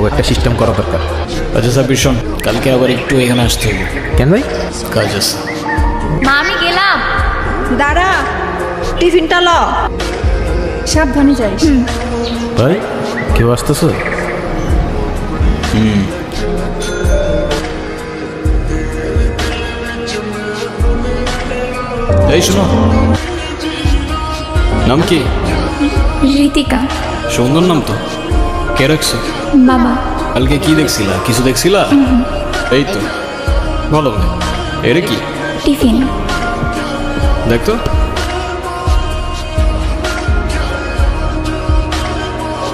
আমাকে একটা সিস্টেম করা দরকার। আচ্ছা সাব্বির শোন, কালকে আবার একটু এখানে আসতে হবে, কেন ভাই? কাজ আছে। মা আমি গেলাম। দাঁড়া, টিফিনটা ল। সাবধানে যাইস। ভাই কেউ আসতেছে? এই শোনো, নাম কি? ঋতিকা। সুন্দর নাম তো, কে রাখছো? বাবা। কালকে কি দেখছিলা? কিছু দেখছিলা? এই তো বলো, এর কি টিফিন। দেখতো।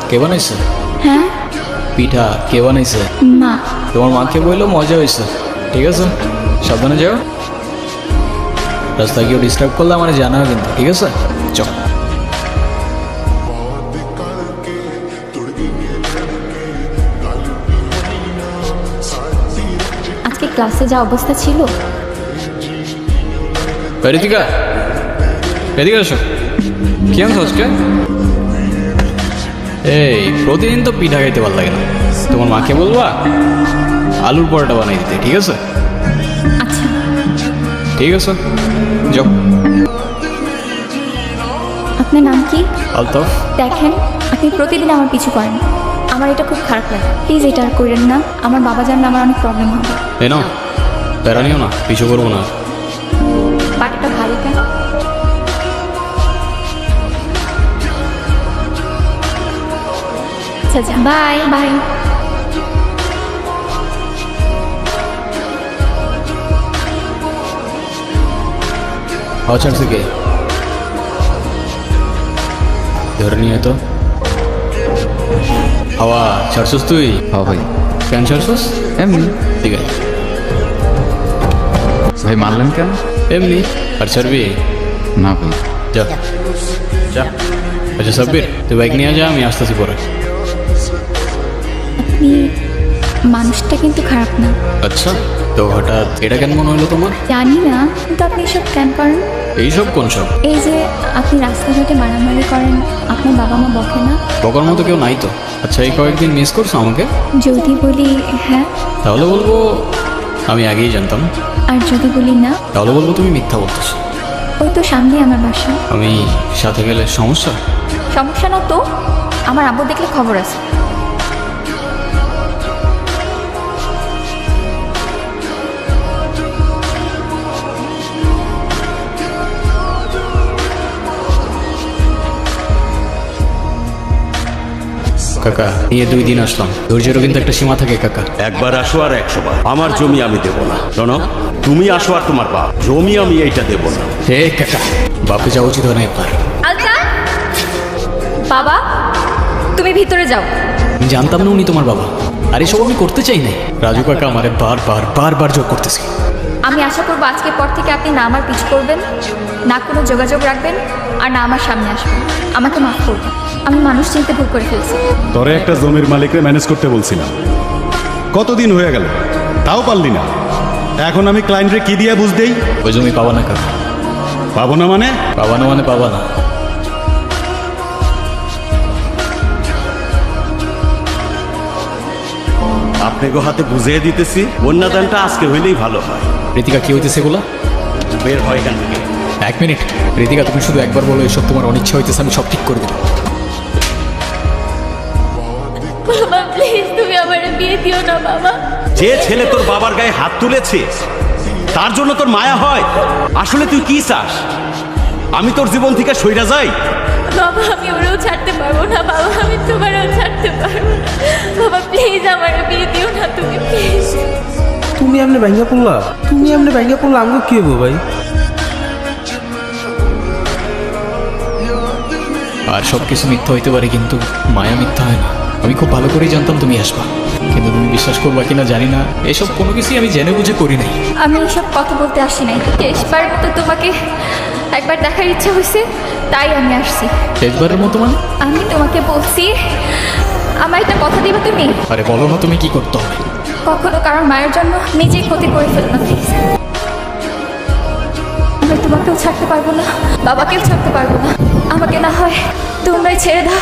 কে বানাইছে? হ্যাঁ। পিঠা কে বানাইছে? মা। তোমার মাকে বললো মজা হয়েছে। ঠিক আছে, সাবধানে যাও। রাস্তায় কেউ ডিস্টার্ব করলে আমার জানাও কিন্তু, ঠিক আছে? চল। আজকে ক্লাসে যা অবস্থা ছিল। ঋতিকা, এদিকে আসো। কি আনছো আজকে? এই প্রতিদিন তো পিঠা খাইতে ভালো লাগে না, তোমার মাকে বলবা আলুর পরোটা বানিয়ে দিতে, ঠিক আছে? আচ্ছা। ঠিক আছে, যাও। আপনার নাম কি? আলতাফ। দেখেন, আপনি প্রতিদিন আমার পিছু করেন, আমার এটা খুব খারাপ লাগে। প্লিজ এটা আর করেন না, আমার বাবা জানলে আমার অনেক প্রবলেম হবে। এই নাও, প্যারা নিও না, পিছু করবো না। বাটিটা ভারী কেন? আচ্ছা যা, বাই বাই। হাওয়া ছাড়ছে কে? ধরে নিয়ে তো। হাওয়া ছাড়ছস তুই? হ্যাঁ ভাই। কেন ছাড়ছস? এমনি। ঠিক আছে, ভাই মারলেন কেন? এমনি। আর ছাড়বি? না ভাই। যা যা। আচ্ছা সাব্বির, তুই বাইক নিয়ে যা, আমি আসতেছি পরে। আপনি মানুষটা কিন্তু খারাপ না। আচ্ছা, তো হঠাৎ এটা কেন মনে হলো তোমার? জানি না, কিন্তু আপনি এসব কেন করেন? এইসব কোন সব? এই যে আপনি রাস্তাঘাটে মারামারি করেন, আপনার বাবা মা বকে না? বকার মতো কেউ নাই তো। আচ্ছা, এই কয়েকদিন মিস করছো আমাকে? যদি বলি হ্যাঁ, তাহলে বলবো আমি আগেই জানতাম। আর যদি বলি না, তাহলে বলবো তুমি মিথ্যা বলতেছো। ওই তো সামনে আমার বাসা। আমি সাথে গেলে সমস্যা? সমস্যা না তো, আমার আব্বু দেখলে খবর আছে। কাকা, নিয়ে 2 দিন আসলাম, ধৈর্যেরও কিন্তু একটা সীমা থাকে কাকা। একবার আসো আর 100 বার। আমার জমি আমি দেব না। শোনো, তুমি আসো আর তোমার বাপ, জমি আমি এইটা দেব না। হে কাকা, বাপে যাওয়া উচিত হয় না আপনার। আলতা, বাবা তুমি ভিতরে যাও। আমি জানতাম না উনি তোমার বাবা, আর এসব আমি করতে চাই নাই। রাজু কাকা আমারে বারবার বারবার জোর করতেছি। আমি আশা করবো আজকের পর থেকে আপনি না আমার পিছু করবেন, না কোনো যোগাযোগ রাখবেন, আর না আমার সামনে আসবেন। আমাকে মাফ করবেন, আমি মানুষ চিনতে ভুল করে ফেলছি। তরে একটা জমির মালিকরে ম্যানেজ করতে বলছিলাম, কতদিন হয়ে গেল, তাও পারলি না। এখন আমি ক্লায়েন্টরে কি দিয়ে বুঝ দেই? ওই জমি পাবা না কাকা। পাবো না মানে? পাবা না মানে পাবা না। আপনাকে হাতে বুঝিয়ে দিতেছি, বন্যাদানটা আজকে হইলেই ভালো হয়। ঋতিকা, কি হইতেছে এগুলা? বের হয় এখান থেকে। 1 মিনিট ঋতিকা, তুমি শুধু একবার বলো এসব তোমার অনিচ্ছা হইতেছে, আমি সব ঠিক করে দেবো। বাবা প্লিজ তুমি আমার বিয়ে দিও না বাবা। যে ছেলে তোর বাবার গায়ে হাত তুলেছে তার জন্য তোর মায়া হয়? আসলে তুই কি চাস? আমি তোর জীবন থেকে সইরা যাই? বাবা আমি ওরেও ছাড়তে পারবো না বাবা, আমি তোমারও ছাড়তে পারবো না বাবা, প্লিজ আমার বিয়ে দিও না তুমি, প্লিজ। তুমি এমনি ভাঙ্গা পড়লা? তুমি এমনি ভাঙ্গা পড়লা, আমাকে কি হবো ভাই? আর সব কিছু মিথ্যা হইতে পারে, কিন্তু মায়া মিথ্যা হয় না। আমি খুব ভালো করেই জানতাম তুমি আসবা, কিন্তু তুমি বিশ্বাস করবা কিনা জানি না, এসব কোনো কিছুই আমি জেনে বুঝে করি নাই। আমি এসব কথা বলতে আসি নাই, শেষবার তো তোমাকে একবার দেখার ইচ্ছা হয়েছে, তাই আমি আসছি। শেষবারের মতো মানে? আমি তোমাকে বলছি, আমার একটা কথা দিবা তুমি? আরে বলো না, তুমি কি করতে হবে? কখনো কারোর মায়ের জন্য নিজেই ক্ষতি করে ফেলো না প্লিজ। আমি তোমাকেও ছাড়তে পারবো না, বাবাকেও ছাড়তে পারবো না, আমাকে না হয় তোমরাই ছেড়ে দাও।